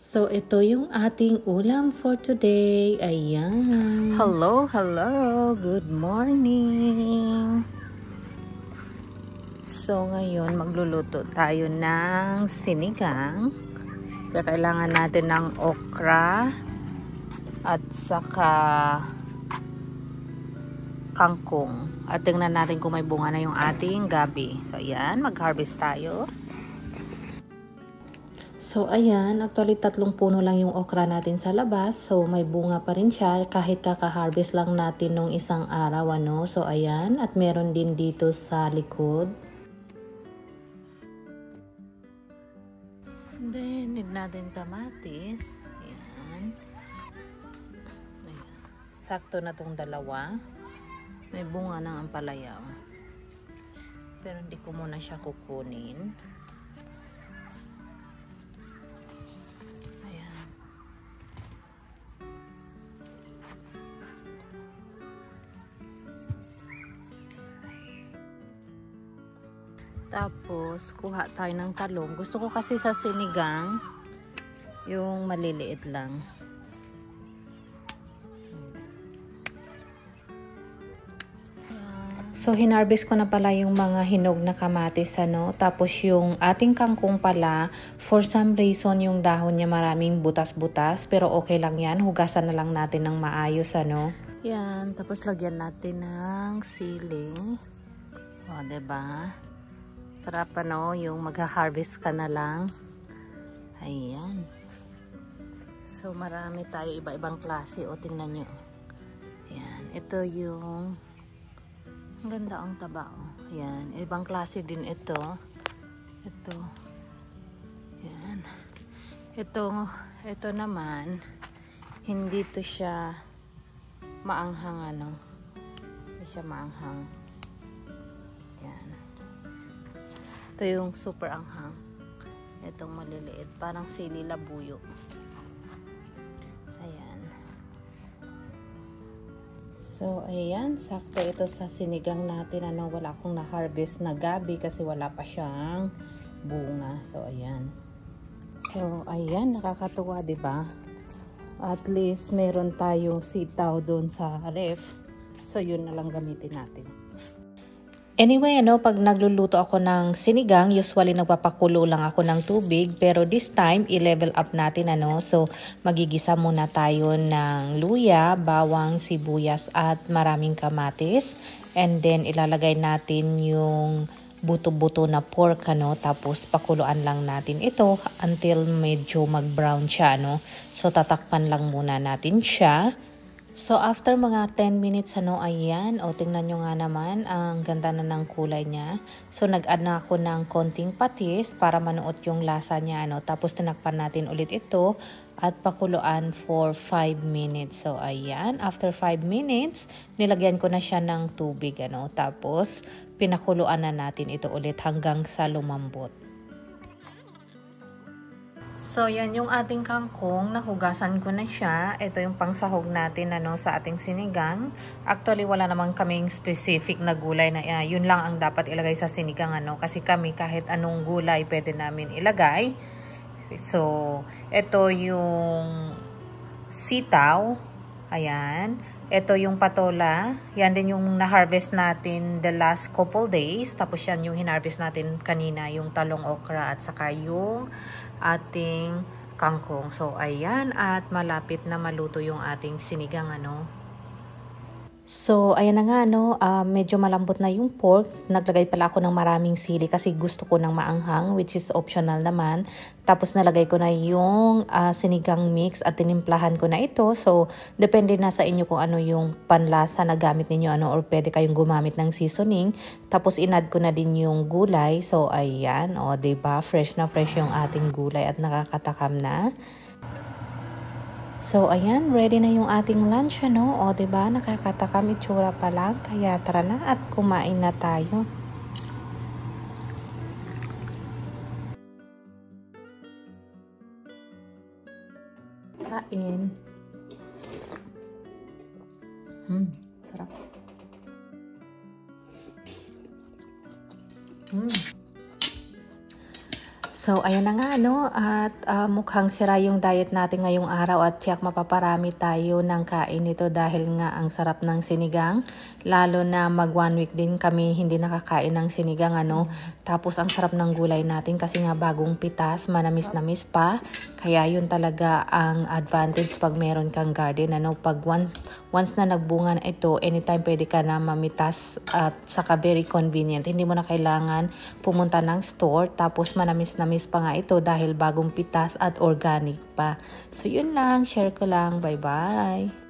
So, ito yung ating ulam for today. Ayan. Hello, good morning. So, ngayon magluluto tayo ng sinigang. Kailangan natin ng okra at saka kangkong. At tingnan natin kung may bunga na yung ating gabi. So, ayan, mag-harvest tayo. So, ayan. Actually, 3 puno lang yung okra natin sa labas. So, may bunga pa rin siya kahit kaka-harvest lang natin nung isang araw, ano. So, ayan. At meron din dito sa likod. And then, need natin kamatis. Ayan. Ayan. Sakto na tong dalawa. May bunga ng ampalaya. Pero hindi ko muna siya kukunin. Tapos, kuha tayo ng talong. Gusto ko kasi sa sinigang, yung maliliit lang. So, hinarvest ko na pala yung mga hinog na kamatis, ano. Tapos, yung ating kangkong pala, for some reason, yung dahon niya maraming butas-butas. Pero okay lang yan. Hugasan na lang natin ng maayos, ano. Yan. Tapos, lagyan natin ng sili. O, diba? Sarap ano, yung mag-harvest ka na lang. Ayan. So, marami tayo iba-ibang klase. O, tingnan nyo. Ayan. Ito yung ang ganda ang taba. O. Ayan. Ibang klase din ito. Ito. Ayan. Ito naman, hindi to siya maanghang ano. Hindi siya maanghang. Ayan. Ito yung super anghang. Itong maliliit. Parang sili labuyo. Ayan. So, ayan. Sakto ito sa sinigang natin. Ano, wala akong na-harvest na gabi kasi wala pa siyang bunga. So, ayan. So, ayan. Nakakatuwa, diba? At least, meron tayong sitaw doon sa ref. So, yun na lang gamitin natin. Anyway, ano, pag nagluluto ako ng sinigang, usually nagpapakulo lang ako ng tubig. Pero this time, i-level up natin, ano. So, magigisa muna tayo ng luya, bawang, sibuyas, at maraming kamatis. And then, ilalagay natin yung buto-buto na pork, ano. Tapos, pakuluan lang natin ito until medyo mag-brown siya, ano. So, tatakpan lang muna natin siya. So, after mga 10 minutes, ano, ayan. O, tingnan nyo nga naman. Ang ganda na ng kulay niya. So, nag-add na ako ng konting patis para manuot yung lasa niya, ano. Tapos, tinakpan natin ulit ito at pakuluan for 5 minutes. So, ayan. After 5 minutes, nilagyan ko na siya ng tubig, ano. Tapos, pinakuluan na natin ito ulit hanggang sa lumambot. So, yan yung ating kangkong. Nahugasan ko na siya. Ito yung pangsahog natin, ano, sa ating sinigang. Actually, wala naman kaming specific na gulay na yun lang ang dapat ilagay sa sinigang, ano. Kasi kami, kahit anong gulay pwede namin ilagay. So, ito yung sitaw. Ayan. Ito yung patola. Yan din yung na-harvest natin the last couple days. Tapos yan yung hinarvest natin kanina, yung talong okra at saka yung ating kangkong. So, ayan. At malapit na maluto yung ating sinigang, ano. So, ayan na nga, no, medyo malambot na yung pork. Naglagay pala ako ng maraming sili kasi gusto ko ng maanghang, which is optional naman. Tapos nalagay ko na yung sinigang mix at tinimplahan ko na ito. So, depende na sa inyo kung ano yung panlasa na gamit ninyo, ano, or pwede kayong gumamit ng seasoning. Tapos, inad ko na din yung gulay. So, ayan, o, diba? Fresh na fresh yung ating gulay at nakakatakam na. So, ayan, ready na yung ating lunch, ano? O, diba, nakakatakam itsura pa lang. Kaya tara na at kumain na tayo. Kain. Sarap. So, ayan na nga, no? At mukhang sira yung diet natin ngayong araw at tiyak mapaparami tayo ng kain nito dahil nga ang sarap ng sinigang. Lalo na mag 1 week din kami hindi nakakain ng sinigang, ano? Tapos, ang sarap ng gulay natin kasi nga bagong pitas, manamis-namis pa. Kaya yun talaga ang advantage pag meron kang garden, ano? Pag once na nagbunga na ito, anytime pwede ka na mamitas at saka very convenient. Hindi mo na kailangan pumunta ng store tapos manamis-namis pa nga ito dahil bagong pitas at organic pa. So yun lang, share ko lang. Bye-bye!